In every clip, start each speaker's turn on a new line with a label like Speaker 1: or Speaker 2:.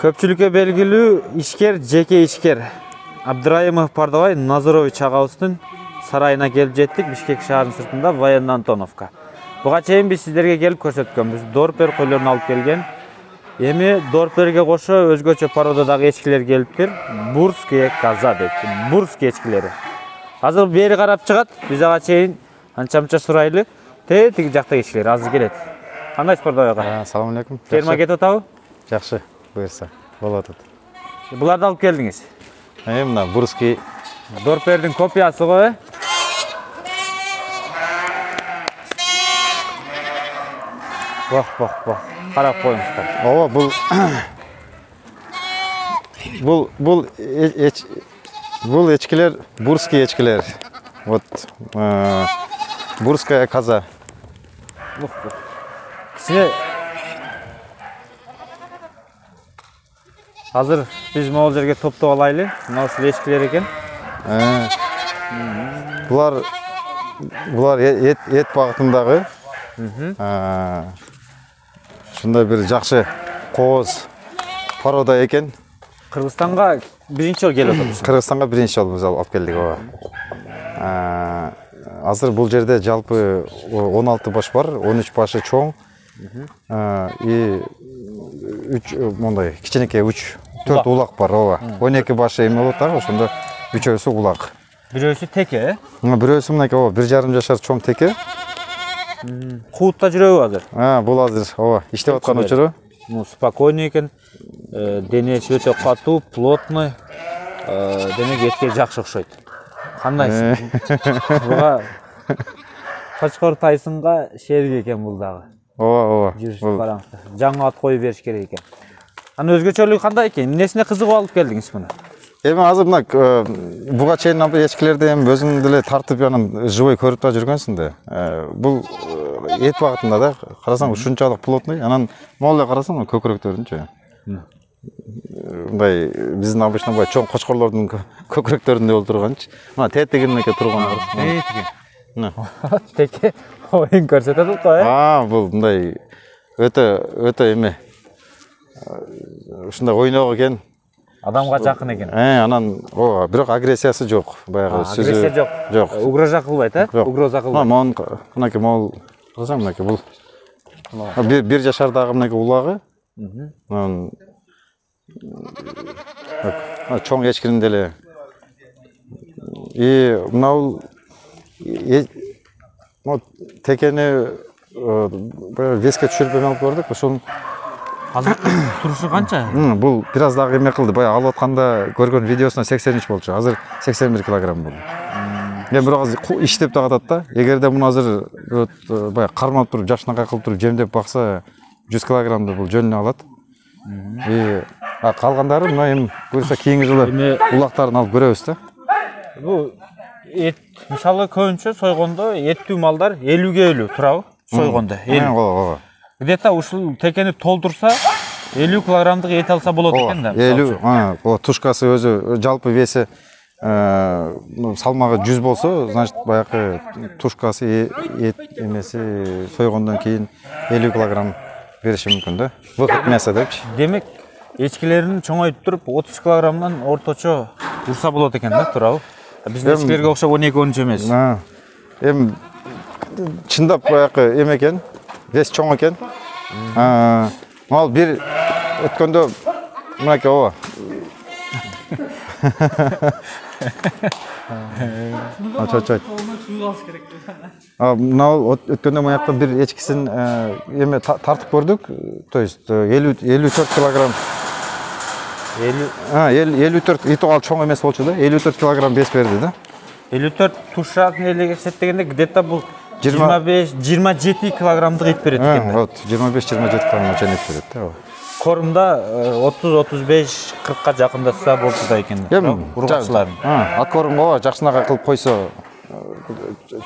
Speaker 1: Көпчүлүккө белгилүү ишкер, жеке ишкер Абдраимов Пардабай Назарович агабыздын сарайына келип жеттик. Бишкек шаарынын сыртында Военный Антоновка. Буга чейин биз сиздерге келип көрсөткөнбүз. Дорпер койлорун алып келген. Эми Дорперге кошо өзгөчө породадагы эчкилер келиптир. Бурские коза дейт. Бурские эчкилери. Азыр бери карап чыгат. Биз ага чейин анча-мынча сурайлы. Тиги жакта эчкилер азыр келет. Кандайсыз Пардабай ага?
Speaker 2: Assalomu alaykum.
Speaker 1: Ферма кетип атабы?
Speaker 2: Жакшы, буйрса. Болот.
Speaker 1: Буларды алып келдиңиз.
Speaker 2: Мына Бурский
Speaker 1: Дорпердин копиясы го, Бах. Карап коюңуздар.
Speaker 2: Ооба, бул эчкилер Бурский эчкилер. Вот Бурская коза.
Speaker 1: Кичине азыр биз могул жерге топтоп алайлы. Мына ушул эчкилер экен.
Speaker 2: Булар эт багытындагы. Ушундай бир жакшы кооз порода экен.
Speaker 1: Кыргызстанга биринчи жолу келип атабыз.
Speaker 2: Кыргызстанга биринчи жолу биз алып келдик ооба. Азыр бул жерде жалпы 16 баш бар, 13 башы чоң. И 3 мондай кичинекей 4 улак бар, ооба. 12 башы эме болот дагы, ошондо 3-өсү улак.
Speaker 1: Бирөөсү теке,
Speaker 2: Бирөөсү мынакей ооба, 1,5 жашар чоң теке.
Speaker 1: Куутта жүрөбү азыр?
Speaker 2: Бул азыр ооба, иштеп аткан учуру.
Speaker 1: Спокойный экен. Денеси өтө катуу, плотный. Демек этке жакшы окшойт. Кандайсың? Буга Качкор Тайсынга шерик экен бул дагы.
Speaker 2: Ооба.
Speaker 1: Жүрүшүп караңыздар. Жаңы ат коюп бериш керек экен. Аны өзгөчөлүгү кандай экен? Эмнесине кызыгып алып келдиңиз муну?
Speaker 2: Эми азыр мына буга чейин эчкилерди эми өзүң деле тартып анан живой көрүп да жүргөнсүң да. Бул эт багытында да карасаң ушунчалык плотный, анан могул эле карасаң көкүрөктөрүнчү. Мындай биздин обычно бай чоң кочкорлордун көкүрөктөрүндөй болуп турганчы. Мына тетигинеке турган.
Speaker 1: Теке оюн көрсөтөт го,
Speaker 2: бул мындай өтө эме. Ушундай ойноо экен.
Speaker 1: Адамга жакын экен.
Speaker 2: Анан ооба, бирок агрессиясы жок. Баягы сөзү.
Speaker 1: Агрессия жок. Угроза кылбайт, Угроза кылбайт.
Speaker 2: Мынакей могул карасаң мынакей бул. 1 жашардагы мынакей улагы. Чоң эчкинин деле. И мынау текени веске түшүрүп эме алып көрдүк. Ошол
Speaker 1: азыр турушу канча?
Speaker 2: Бул бир аз дагы эме кылды. Баягы алып атканда көргөн видеосуна 83 болчу. Азыр 81 килограмм болду. Эми бирок азыр иштеп да атат да. Эгерде муну азыр баягы кармап туруп, жашынакай кылып туруп жемдеп бакса 100 килограммды бул жөнүнө алат. И калгандары мына эми буюрса кийинки жылы улактарын алып көрөбүз да.
Speaker 1: Бул эт мисалы көбүнчө сойгондо эттүү малдар 50-ге 50 турабы? Сойгондо 50.
Speaker 2: Ооба.
Speaker 1: Где-то ушул текени толтурса 50 килограммдык эт алса болот экен да.
Speaker 2: 50, тушкасы өзү жалпы веси салмагы 100 болсо, значит баягы тушкасы эт эмеси сойгондон кийин 50 килограмм бериши мүмкүн да. Выход мяса депчи.
Speaker 1: Демек эчкилерин чоңойтуп туруп 30 килограммдан орточо урса болот экен да, турабы? Биздин эчкилерге окшоп 12-13 эмес.
Speaker 2: Эми чындап баягы эме экен, вес чоң экен. Ал бир өткөндө мынакей ооба. Чой. Мына өткөндө мынакта бир эчкисин эме тартып көрдүк. То есть 54 килограмм. 54 итогал чоң эмес болчу да. 54 килограмм бес берди да. 54
Speaker 1: тушасын элеге эсептегенде где-то бул 25-27 килограммдык ит берет экен.
Speaker 2: Вот 25-27 килограмм чейин ит берет да.
Speaker 1: Корумда 30-35-40ка жакындаса болчу да экен. Ургачылардын.
Speaker 2: Ат корумго жакшынакай кылып койсо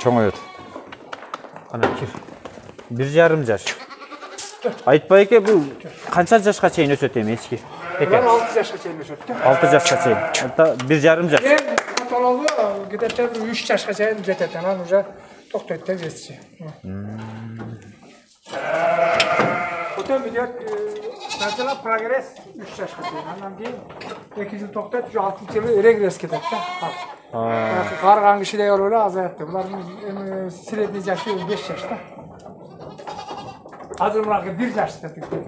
Speaker 2: чоңоет.
Speaker 1: Кана кир. 1,5 жаш. Айтпай эке бул канча жашка чейин өсөт эми эчки?
Speaker 3: 6 жашка чейин өсөт.
Speaker 1: 6 жашка чейин. Это 1,5 жаш.
Speaker 3: Каталогу где-то 3 жашка чейин жетет. Анан уже токтойт да весчи. Потом идет Mesela progres 3 yaşka deyil. Andan keyin 2 yıl toktayıp, 6 yılı regres ketedi da. Qarğan kişiler öyle azayatdı. Bunların sredni yaşı 5 yaşta. Hazır bırakı 1 yaşta tekrar.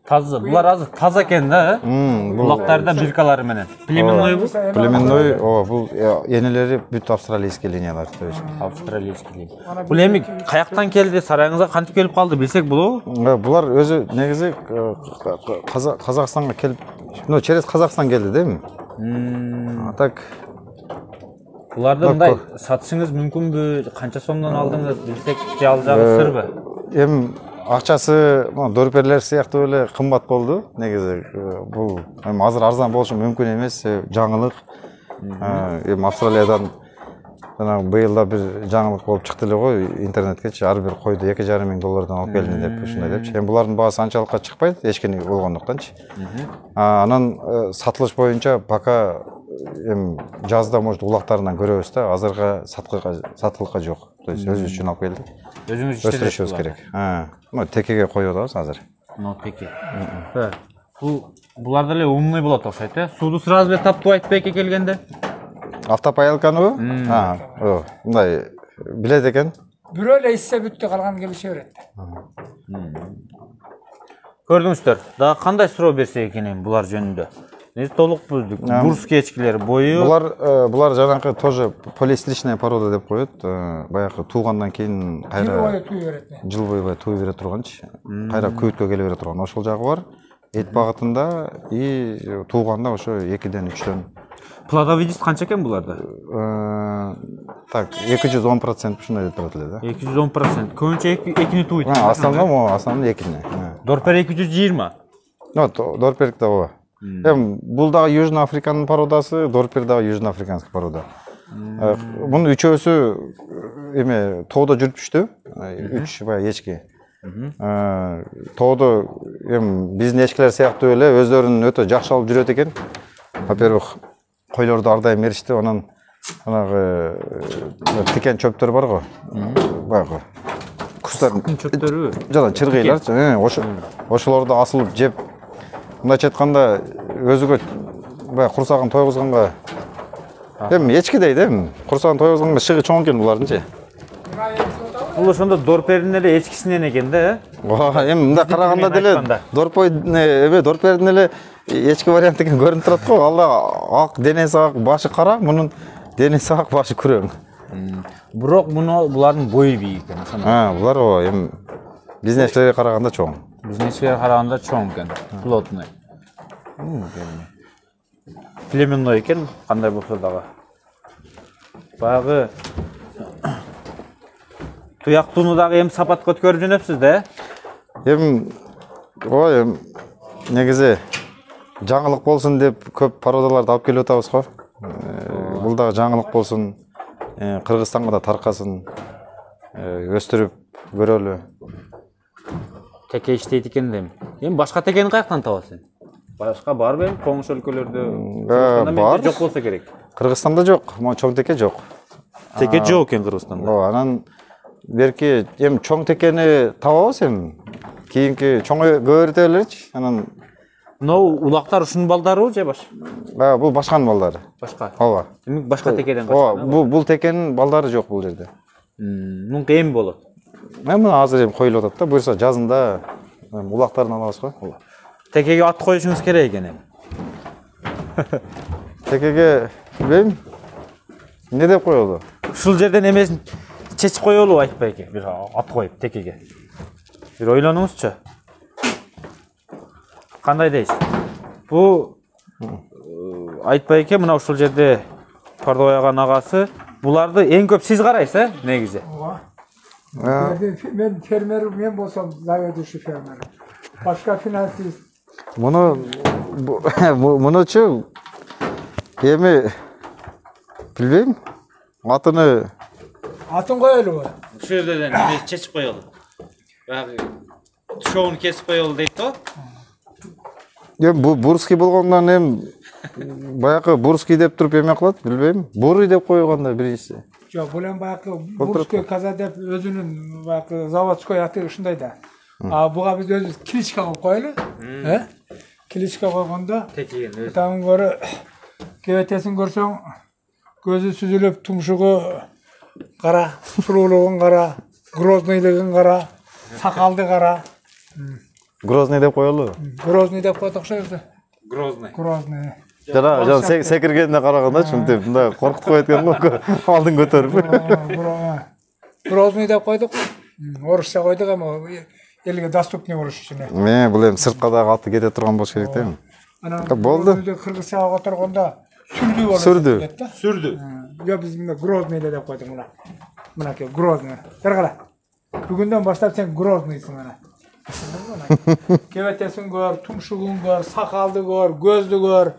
Speaker 1: Таза. Булар азыр таза экен да, булактарда биркалары менен. Племенной бул?
Speaker 2: Племенной, бул энелери бүт австралийский линиялар.
Speaker 1: Австралийский линия. Бул эми каяктан келди, сарайыңызга кантип келип калды, билсек болобу?
Speaker 2: Булар өзү негизи Казакстанга келип, через Казакстан келди, дейми? Так.
Speaker 1: Буларды мындай сатышыңыз мүмкүнбү? Канча сомдон алдыңыз, билсек же ал жагы сырбы?
Speaker 2: Эми акчасы дорперлер сыяктуу эле кымбат болду. Негизи бул эми азыр арзан болушу мүмкүн эмес, жаңылык. Эми Австралиядан жанагы быйыл бир жаңылык болуп чыкты эле го интернеткечи, ар бир койду 2,5 миң доллардан алып келдим деп ушундай депчи. Эми булардын баасы анчалыкка чыкпайт, эчкини болгондуктанчы. Анан сатылыш боюнча пока эми жазда может улактарынан көрөбүз да, азыркы сатылыкка жок. То есть өзүбүз үчүн алып келдик.
Speaker 1: Өзүңүз
Speaker 2: өстүрүшүбүз керек. Текеге коюп атабыз азыр.
Speaker 1: Теке. Булар деле умный болот окшойт, Сууду сразу эле таптыбайт беке келгенде?
Speaker 2: Автопаялканыбы? Мындай билет экен.
Speaker 3: Бирөө эле иссе бүттү, калган келише берет.
Speaker 1: Көрдүңүздөр, дагы кандай суроо берсек экен булар жөнүндө? Нези толук бурский эчкилер бою.
Speaker 2: Булар жанакы тоже полиэстричная порода деп коет. Баягы туугандан кийин кайра жыл бою тууй бере турганчы. Кайра көйткө келе бере турган. Ошол жагы бар. Эт багытында и тууганда ошо 2ден 3дөн.
Speaker 1: Плодовитость канча экен буларда?
Speaker 2: Так, 210% ушундай деп турат эле да.
Speaker 1: 210%. Көбүнчө экини тууйт.
Speaker 2: Основной экини.
Speaker 1: Дорпер 220.
Speaker 2: Дорперик да ооба. Бул дагы Южный Африканын породасы, дорпер дагы Южный Африканский порода. Мунун үчөөсү эме тоодо жүрүпчү, 3 баягы эчки. Тоодо эми биздин эчкилер сыяктуу эле өздөрүн өтө жакшы алып жүрөт экен. Во-первых, койлорду ар дайым эришти, анан анагы тикен чөптөр бар го. Баягы кустар
Speaker 1: чөптөрү.
Speaker 2: Жана чыргыйлар, ошолорду асылып жеп, мындайча айтканда өзүгө баягы курсагын тойгузганга эми эчкидей да, курсагын тойгузганга шыгы чоң экен булардынчы.
Speaker 1: Бул ошондо дорпердин эле эчкисинен экен да,
Speaker 2: Эми мындай караганда деле дорпердин эле эчки вариант экен көрүнүп турат го. Ал ак денеси ак, башы кара, мунун денеси ак, башы күрөң.
Speaker 1: Бирок булардын бою бийик экен, ошондо.
Speaker 2: Булар эми биздин эчкилерге караганда чоң.
Speaker 1: Биздин эчкилерге караганда чоң экен, плотный. Племенной экен, кандай болсо дагы. Баягы туяктууну дагы эми сапат көткөрүп жөнөпсүз да?
Speaker 2: Эми негизи жаңылык болсун деп көп породаларды алып келип атабыз го. Бул дагы жаңылык болсун, Кыргызстанга да таркасын, өстүрүп көрөлү.
Speaker 1: Теке иштейт экен дейм. Эми башка текени каяктан табасың? Башка барбы эми коңуш өлкөлөрдө?
Speaker 2: Бар.
Speaker 1: Жок болсо керек.
Speaker 2: Кыргызстанда жок, могу чоң теке жок.
Speaker 1: Теке жок экен Кыргызстанда.
Speaker 2: Анан берки эми чоң текени табабыз эми. Кийинки чоң көбөртө элерчи. Анан
Speaker 1: улактар ушунун балдарыбы же баш?
Speaker 2: Бул башканын балдары.
Speaker 1: Башка.
Speaker 2: Ооба.
Speaker 1: Демек башка текеден качкан.
Speaker 2: Бул текенин балдары жок бул жерде.
Speaker 1: Мунку эми болот.
Speaker 2: Мына азыр эми коюлуп атат да, буюрса жазында улактарын алабыз го.
Speaker 1: Текеге ат коюшуңуз керек экен эми.
Speaker 2: Текеге билбейм. Не деп коелу?
Speaker 1: Ушул жерден эмесин чечип коелу айтпайки, бир ат коюп текеге. Бир ойлонуңузчу. Кандай дейсиз? Бу айтпайки, мына ушул жерде Пардояган агасы, буларды эң көп сиз карайсыз, негизи.
Speaker 3: Мен фермер, мен болсам заведующий фермер. Башка финансист.
Speaker 2: Мунучу эми билбейм. Атын
Speaker 3: коелу.
Speaker 1: Ушул жерден чечип коелу. Баягы шоуну кесип коелу дейт го.
Speaker 2: Эми бул бурский болгондон эми баягы бурский деп туруп эме кылат, билбейм. Бурый деп койгондо биринчиси.
Speaker 3: Жок, бул эми баягы бурский каза деп өзүнүн баягы заводской аты ушундай да. Буга биз өзүбүз кличка коюп коелу. Кличка койгондо
Speaker 1: Текиген өзү.
Speaker 3: там көрө кебетесин көрсөң көзү сүзүлүп, тумшугу кара, сулуулугун кара, грозныйлыгын кара, сакалды кара.
Speaker 2: Грозный деп коелу.
Speaker 3: Грозный деп коет окшойбуз.
Speaker 1: Грозный.
Speaker 3: Грозный.
Speaker 2: Жана секиргенде караганда ушинтип мындай коркутуп коет экен го. Алдын көтөрүп.
Speaker 3: Грозный деп койдук. Орусча койдук эми элге доступный болуш үчүн.
Speaker 2: Бул эми сыртка дагы аты кете турган болуш керек да эми. Болду.
Speaker 3: Кыргызчага которгондо сүрдүү болот.
Speaker 2: Сүрдүү.
Speaker 3: Yo biz bunda Grozny деп койдук мына. Мынакей Grozny. Кара. Бүгүндөн баштап сен Groznyсың мына. Кебетесин көр, тумшугун көр, сакалды көр, көздү көр.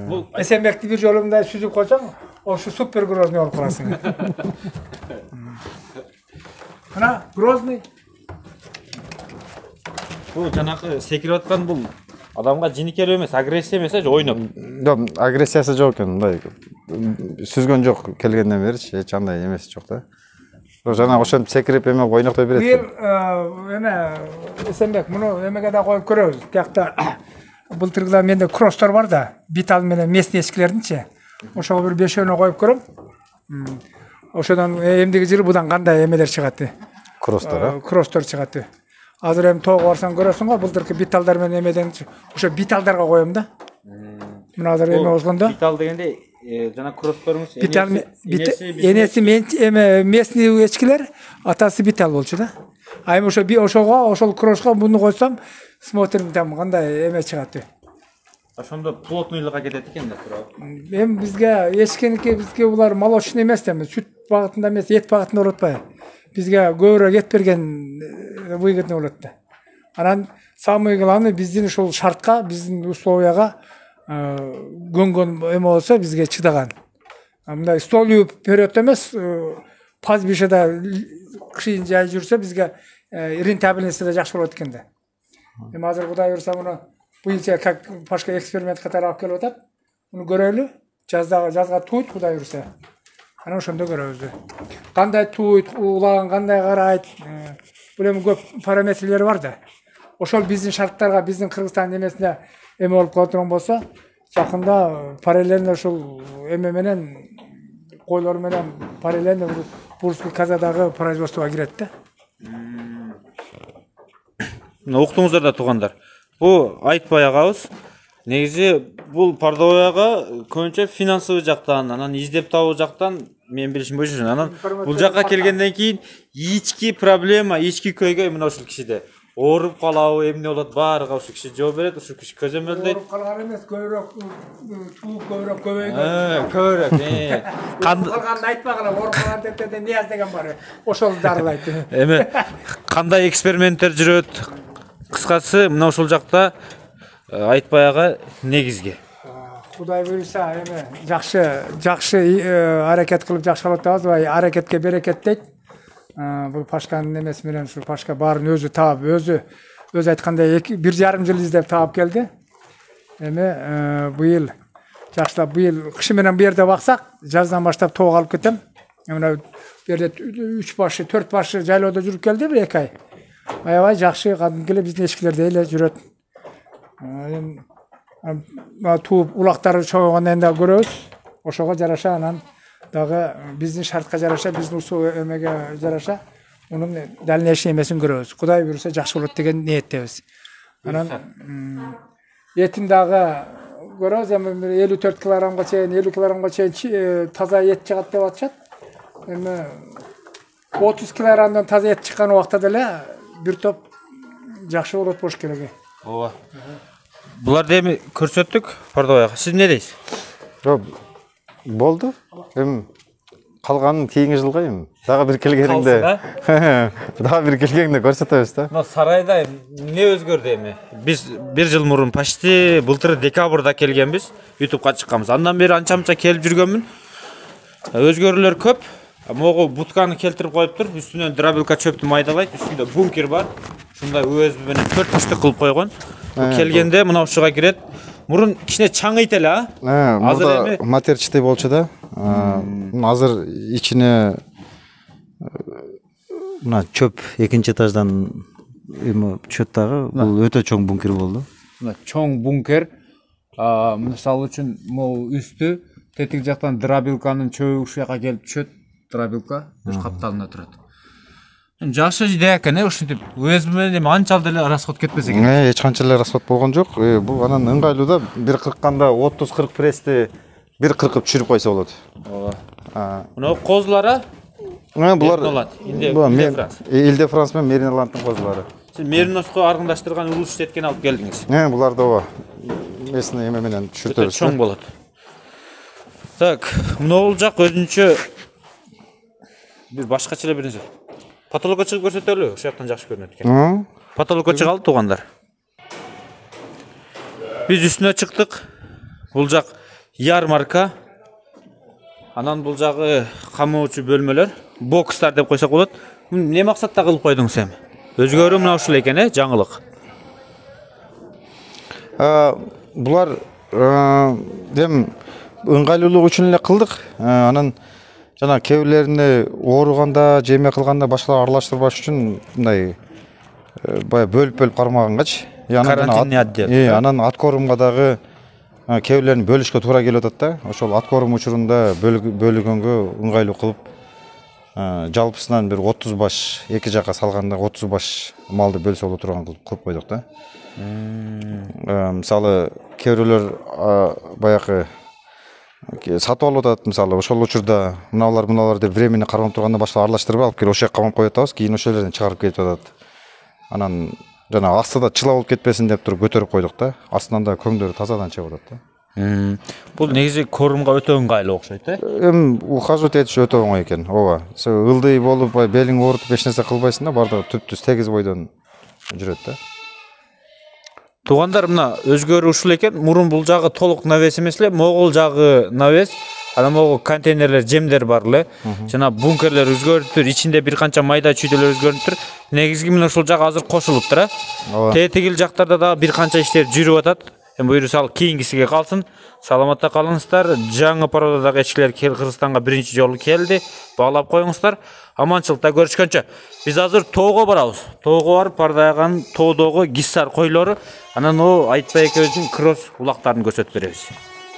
Speaker 3: Бул Эсенбекти бир жолу мындай сүзүп койсоң, ошо супер Grozny болуп каласың. Мына Grozny.
Speaker 1: Бул жанакы секирип аткан бул адамга жинекелөө эмес, агрессия эмес, ойноп.
Speaker 2: Жок, агрессиясы жок экен, мындай сүзгөн жок келгенден беричи, эч андай эмеси жок да. Жана ошентип секирип эме ойноктой берет.
Speaker 3: Бир эме Эсенбек муну эмеге да коюп көрөбүз. Тиякта былтыргыда менде кросстор бар да, битал менен местный эскилердинчи. Ошого бир 5-өнө коюп көрөм. Ошодон эмдиги жылы будан кандай эмелер чыгат?
Speaker 2: Кросстор,
Speaker 3: Кросстор чыгат. Азыр эми тоого барсаң көрөсүң го, былтыркы биталдар менен эмеден ошо биталдарга коем да. Мына азыр эме болгондо.
Speaker 1: Битал дегенде жана кроссторуңуз
Speaker 3: энеси эме местный эчкилер, атасы битал болчу да. А эми ошого, ошол крошко муну койсом, смотрим там кандай эме чыгат.
Speaker 1: Ошондо плотныйлыкка кетет экен да туурабы.
Speaker 3: Эми бизге бизге булар молочный эмес да, сүт багытында эмес, эт багытында болот атпайбы? Бизге көбүрөөк эт берген выгодный болот да. Анан самый главный биздин ушул шартка, биздин условияга көнгөн эме болсо бизге чыдаган. Мындай столью период эмес, пастбищада кыйын жай жүрсө бизге рентабельности да жакшы болот экен да. Эми азыр Кудай буйрса муну быйылча как пашка эксперимент катары алып келип атат. Муну көрөлү. Жазга туйт Кудай буйрса. Анан ошондо көрөбүз. Кандай туйт, улаган кандай карайт. Бул эми көп параметрлери бар да. Ошол биздин шарттарга, биздин Кыргызстан эмесине эме болуп кала турган болсо, жакында параллельно ушул эме менен койлор менен параллельно Бурский казадагы производствого кирет да.
Speaker 1: Уктуңуздар да туугандар. Бул айтпай агабыз. Негизи бул Пардоваяга көбүнчө финансовый жактан, анан издеп табуу жактан мен билишим боюнча, анан бул жакка келгенден кийин ички проблема, ички көйгөй мына ушул кишиде. Ооруп калабы, эмне болот, баарыга ушул киши жооп берет, ушул киши көзөмөлдөйт.
Speaker 3: Ооруп калган эмес, көбүрөөк тууп көбөйгөн.
Speaker 1: Көбүрөөк.
Speaker 3: Калганды айтпагыла, ооруп калган деп Нияз деген бар. Ошол дарылайт.
Speaker 1: Эми кандай эксперименттер жүрөт? Кыскасы, мына ушул жакта айтпаяга негизги.
Speaker 3: Кудай буйрса, эми жакшы аракет кылып жакшы болот атабыз, аракетке берекет дейт. Бул пашканын эмеси менен ушу пашка баарын өзү таап, өзү айткандай 1,5 жыл издеп таап келди. Эми быйыл жакшылап кышы менен бу жерде баксак, жаздан баштап тоого алып кетем. Мына бу жерде 3 башы, 4 башы жайлоодо жүрүп келди, 1-2 ай. Аябай жакшы кадимки эле биздин эшкилерде эле жүрөт. Тууп улактары чоңойгондон да көрөбүз. Ошого жараша анан дагы биздин шартка жараша, биздин усу эмеге жараша унун дальнейший эмесин көрөбүз. Кудай буйрса жакшы болот деген ниеттебиз. Анан этин дагы көрөбүз, эми 54 килограммга чейин, 50 килограммга чейин таза эт чыгат деп атышат. Эми 30 килограммдан таза эт чыккан убакта деле бир топ жакшы болот болуш керек.
Speaker 1: Ооба. Буларды эми көрсөттүк Пардоваяга. Сиз эмне дейсиз?
Speaker 2: Болду. Эми калганын кийинки жылга эми дагы бир келгениңде. Дагы бир келгениңде көрсөтөбүз да.
Speaker 1: Мына сарайда эмне өзгөрдү эми? Биз 1 жыл мурун почти былтыр декабрда келгенбиз, YouTube'га чыкканбыз. Андан бери анча-мынча келип жүргөнмүн. Өзгөрүүлөр көп. Могу бутканы келтирип коюптур, үстүнөн дробилка чөптү майдалайт, үстүндө бункер бар. Ушундай USB менен 4 түштүк кылып койгон. Келгенде мына ушуга кирет. Мурун кичине чаңыйт эле,
Speaker 2: Азыр эми матерчатый болчу да. Азыр ичине мына чөп экинчи этаждан эми түшөт дагы. Бул өтө чоң бункер болду.
Speaker 1: Мына чоң бункер. Мисалы үчүн могу үстү тетик жактан дробилканын чөбү ушул жака келип түшөт. Дробилка ушу капталында турат. Жакшы идея экен, ушинтип өзү менен эми анчалык деле расход кетпес экен.
Speaker 2: Эч канча эле расход болгон жок. Бул анан ыңгайлуу да, бир кыркканда 30-40 прессти бир кыркып түшүрүп койсо болот.
Speaker 1: Ооба. Мына козулары
Speaker 2: булар
Speaker 1: Илде-Франс.
Speaker 2: Илде-Франс менен Мериноландтын козулары.
Speaker 1: Сиз Мериноско аргындаштырган улус жеткен алып келдиңиз.
Speaker 2: Буларды ооба. Месине эме менен түшүртөбүз.
Speaker 1: Чоң болот. Так, мына жак өзүнчө бир башкача эле бир нерсе. Потолокко чыгып көрсөтөлү, ошол жактан жакшы көрүнөт экен. Потолокко чыгалы туугандар. Биз үстүнө чыктык. Бул жак ярмарка. Анан бул жагы камоочу бөлмөлөр, бокстар деп койсок болот. Эмне максатта кылып койдуңуз эми? Өзгөрүү мына ушул экен, жаңылык.
Speaker 2: Булар дем ыңгайлуулук үчүн эле кылдык. Анан жана кээ бирлерине ооруганда, жеме кылганда башкалар аралаштырбаш үчүн мындай бая бөлүп кармагангачы.
Speaker 1: Карантинный отдел.
Speaker 2: Анан аткорумга дагы кээ бирлерин бөлүшкө туура келип атат да. Ошол аткорум учурунда бөлүгөнгө ыңгайлуу кылып жалпысынан бир 30 баш, эки жака салганда 30 баш малды бөлсө боло турган кылып койдук да. Мисалы кээ бирлер баягы сатып алып атат, мисалы ошол учурда мыналар деп времени кармап турганда башкалар аралаштырбай алып келип ошол жака камап коюп атабыз, кийин ошол жерден чыгарып кетип атат. Анан жана астыда чыла болуп кетпесин деп туруп көтөрүп койдук да. Астынан да көңдөрү тазадан чыгып атат да.
Speaker 1: Бул негизи корумга өтө ыңгайлуу окшойт,
Speaker 2: Эми ухаживать этиш өтө оңой экен. Ооба. Ылдый болуп, белиң оорутуп эч нерсе кылбайсың да, бардыгы түп-түз тегиз бойдон жүрөт да.
Speaker 1: Туугандар, мына өзгөрүү ушул экен. Мурун бул жагы толук навес эмес эле, могул жагы навес. Анан могу контейнерлер, жемдер бар эле. Жана бункерлер өзгөрүптүр, ичинде бир канча майда чүйдөлөр өзгөрүптүр. Негизги мына ушул жак азыр кошулуптур, Тетигил жактарда да бир канча иштер жүрүп атат. Эми буюрса кийингисиге калсын. Саламатта калыңыздар. Жаңы породадагы эчкилер Кыргызстанга биринчи жолу келди. Баалап коюңуздар. Аманчылыкта көрүшкөнчө. Биз азыр тоого барабыз. Тоого барып, Пардайган тоодогу гиссар койлору, анан о Айтбай экөөбүздүн кросс улактарын көрсөтүп беребиз.